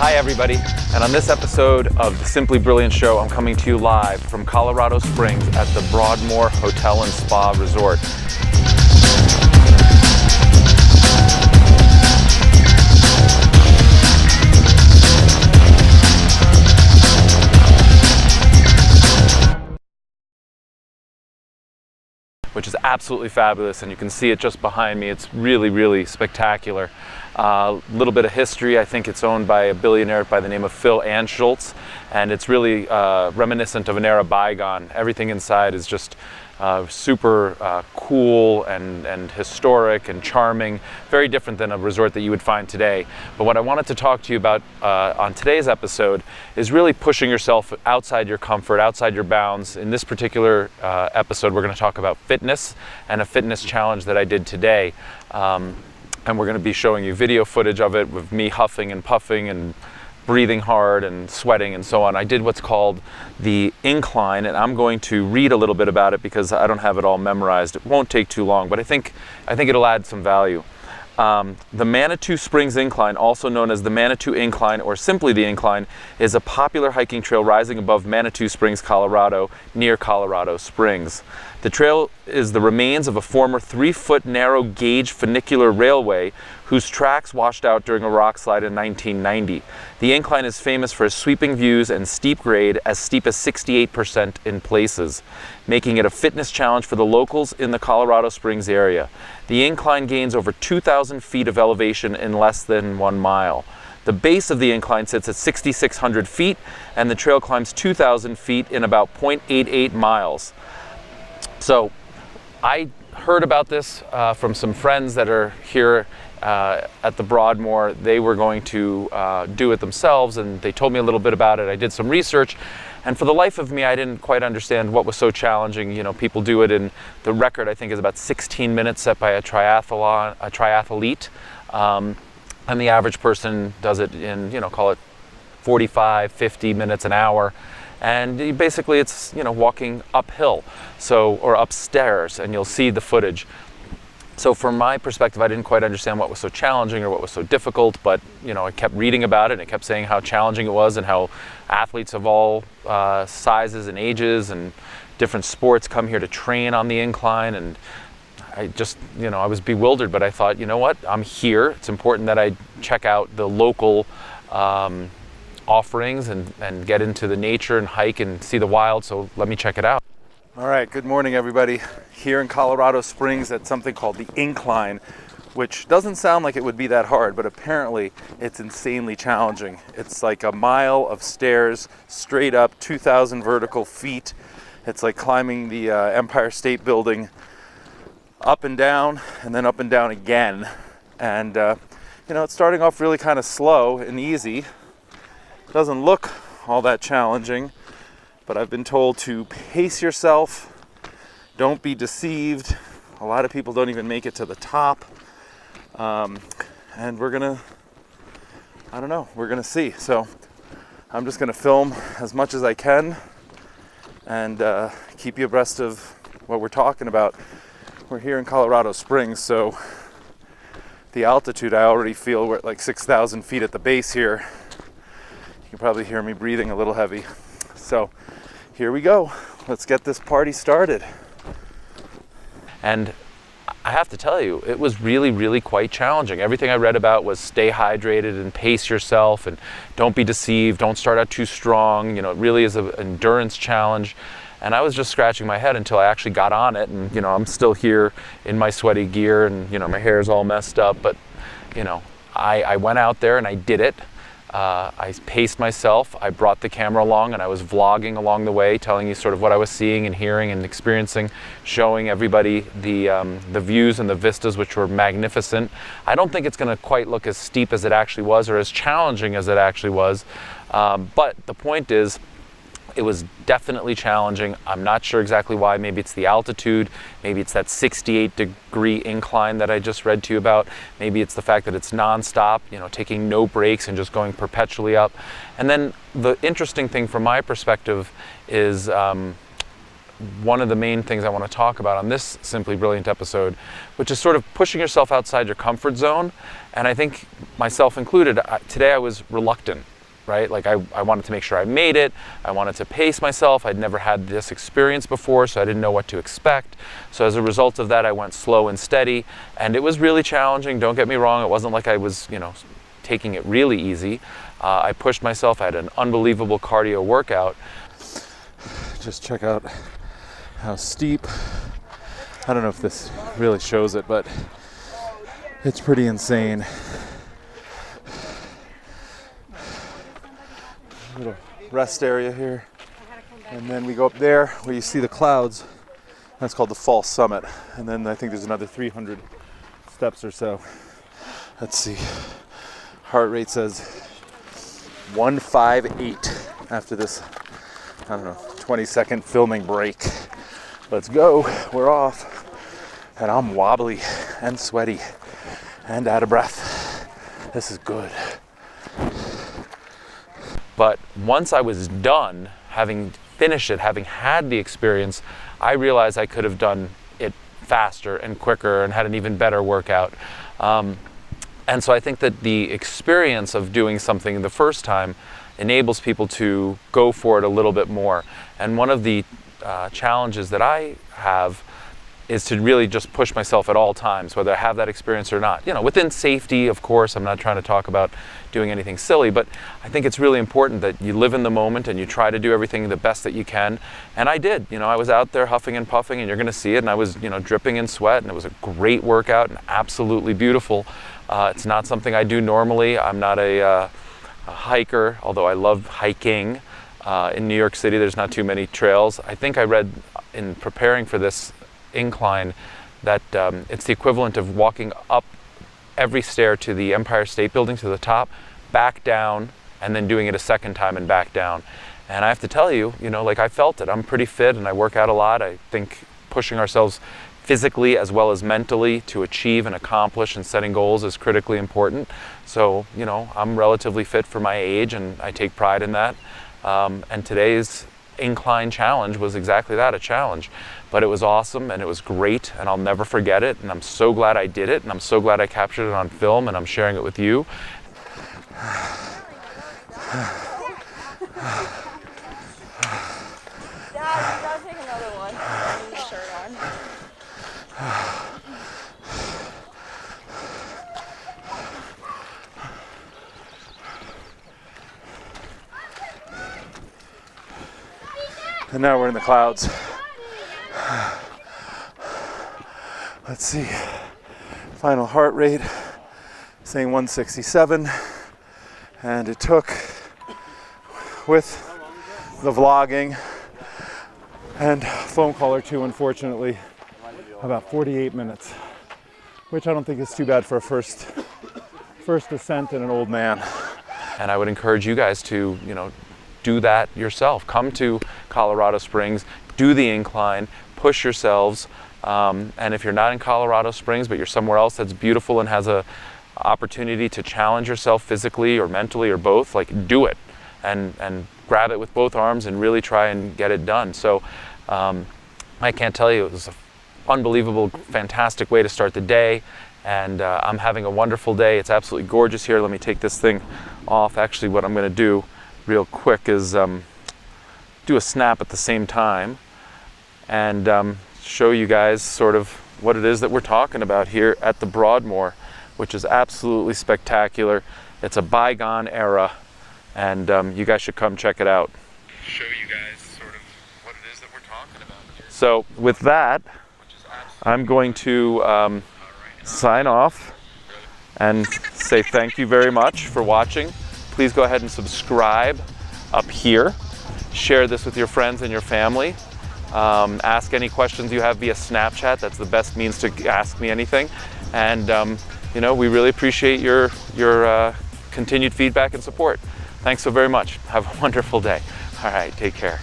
Hi everybody, and on this episode of the Simply Brilliant Show, I'm coming to you live from Colorado Springs at the Broadmoor Hotel and Spa Resort. Which is absolutely fabulous, and you can see it just behind me. It's really, really spectacular. A little bit of history. I think it's owned by a billionaire by the name of Phil Anschultz, and it's really reminiscent of an era bygone. Everything inside is just super cool and historic and charming, very different than a resort that you would find today. But what I wanted to talk to you about on today's episode is really pushing yourself outside your comfort, outside your bounds. In this particular episode, we're going to talk about fitness and a fitness challenge that I did today. And we're going to be showing you video footage of it with me huffing and puffing and breathing hard and sweating and so on. I did what's called the Incline, and I'm going to read a little bit about it because I don't have it all memorized. It won't take too long, but I think it'll add some value. The Manitou Springs Incline, also known as the Manitou Incline or simply the Incline, is a popular hiking trail rising above Manitou Springs, Colorado, near Colorado Springs. The trail is the remains of a former 3-foot narrow gauge funicular railway whose tracks washed out during a rock slide in 1990. The incline is famous for its sweeping views and steep grade, as steep as 68% in places, making it a fitness challenge for the locals in the Colorado Springs area. The incline gains over 2,000 feet of elevation in less than 1 mile. The base of the incline sits at 6,600 feet, and the trail climbs 2,000 feet in about 0.88 miles. So I heard about this from some friends that are here at the Broadmoor. They were going to do it themselves, and they told me a little bit about it. I did some research, and for the life of me, I didn't quite understand what was so challenging. You know, people do it in, the record I think is about 16 minutes set by a triathlete, and the average person does it in, call it 45, 50 minutes, an hour. And basically it's, walking uphill, or upstairs, and you'll see the footage. So from my perspective, I didn't quite understand what was so challenging or what was so difficult, but I kept reading about it, and it kept saying how challenging it was and how athletes of all sizes and ages and different sports come here to train on the incline. And I just, I was bewildered, but I thought, you know what, I'm here. It's important that I check out the local offerings and get into the nature and hike and see the wild, so let me check it out. All right, good morning everybody. Here in Colorado Springs at something called the Incline, which doesn't sound like it would be that hard, but apparently it's insanely challenging. It's like a mile of stairs straight up, 2,000 vertical feet. It's like climbing the Empire State Building up and down and then up and down again. And it's starting off really kind of slow and easy. Doesn't look all that challenging, but I've been told to pace yourself, don't be deceived. A lot of people don't even make it to the top, and we're gonna see. So I'm just gonna film as much as I can and keep you abreast of what we're talking about. We're here in Colorado Springs, so the altitude I already feel, we're at like 6,000 feet at the base here. You can probably hear me breathing a little heavy. So here we go. Let's get this party started. And I have to tell you, it was really, really quite challenging. Everything I read about was stay hydrated and pace yourself and don't be deceived. Don't start out too strong. It really is an endurance challenge. And I was just scratching my head until I actually got on it. And, I'm still here in my sweaty gear and, my hair's all messed up. But, I went out there and I did it. I paced myself, I brought the camera along, and I was vlogging along the way, telling you sort of what I was seeing and hearing and experiencing, showing everybody the views and the vistas, which were magnificent. I don't think it's going to quite look as steep as it actually was or as challenging as it actually was, but the point is, it was definitely challenging. I'm not sure exactly why. Maybe it's the altitude. Maybe it's that 68-degree incline that I just read to you about. Maybe it's the fact that it's nonstop, taking no breaks and just going perpetually up. And then the interesting thing from my perspective is one of the main things I want to talk about on this Simply Brilliant episode, which is sort of pushing yourself outside your comfort zone. And I think myself included, today I was reluctant, right? Like I wanted to make sure I made it. I wanted to pace myself. I'd never had this experience before, so I didn't know what to expect. So as a result of that, I went slow and steady, and it was really challenging. Don't get me wrong. It wasn't like I was, taking it really easy. I pushed myself. I had an unbelievable cardio workout. Just check out how steep. I don't know if this really shows it, but it's pretty insane. Little rest area here, and then we go up there where you see the clouds. That's called the false summit, and then I think there's another 300 steps or so. Let's see, heart rate says 158 after this, 20-second filming break. Let's go, we're off, and I'm wobbly and sweaty and out of breath. This is good. But once I was done, having finished it, having had the experience, I realized I could have done it faster and quicker and had an even better workout. And so I think that the experience of doing something the first time enables people to go for it a little bit more. And one of the challenges that I have is to really just push myself at all times, whether I have that experience or not. Within safety, of course. I'm not trying to talk about doing anything silly, but I think it's really important that you live in the moment and you try to do everything the best that you can. And I did. I was out there huffing and puffing, and you're going to see it, and I was, dripping in sweat, and it was a great workout and absolutely beautiful. It's not something I do normally. I'm not a hiker, although I love hiking. In New York City, there's not too many trails. I think I read in preparing for this Incline that it's the equivalent of walking up every stair to the Empire State Building to the top, back down, and then doing it a second time and back down. And I have to tell you, I felt it. I'm pretty fit and I work out a lot. I think pushing ourselves physically as well as mentally to achieve and accomplish and setting goals is critically important. So, I'm relatively fit for my age, and I take pride in that. And today's Incline challenge was exactly that, a challenge. But it was awesome, and it was great, and I'll never forget it, and I'm so glad I did it, and I'm so glad I captured it on film, and I'm sharing it with you. Dad, you gotta take another one. Put your shirt on. And now we're in the clouds. Let's see. Final heart rate saying 167. And it took, with the vlogging and phone call or two, unfortunately, about 48 minutes, which I don't think is too bad for a first ascent and an old man. And I would encourage you guys to, do that yourself. Come to Colorado Springs, do the Incline, push yourselves. And if you're not in Colorado Springs, but you're somewhere else that's beautiful and has a opportunity to challenge yourself physically or mentally or both, do it and grab it with both arms and really try and get it done. So I can't tell you, it was an unbelievable, fantastic way to start the day. And I'm having a wonderful day. It's absolutely gorgeous here. Let me take this thing off. Actually, what I'm going to do real quick is do a snap at the same time and show you guys sort of what it is that we're talking about here at the Broadmoor, which is absolutely spectacular. It's a bygone era, and you guys should come check it out. Show you guys sort of what it is that we're talking about here. So with that, I'm going to sign off and say thank you very much for watching. Please go ahead and subscribe up here. Share this with your friends and your family. Ask any questions you have via Snapchat. That's the best means to ask me anything. And we really appreciate your continued feedback and support. Thanks so very much. Have a wonderful day. All right, take care.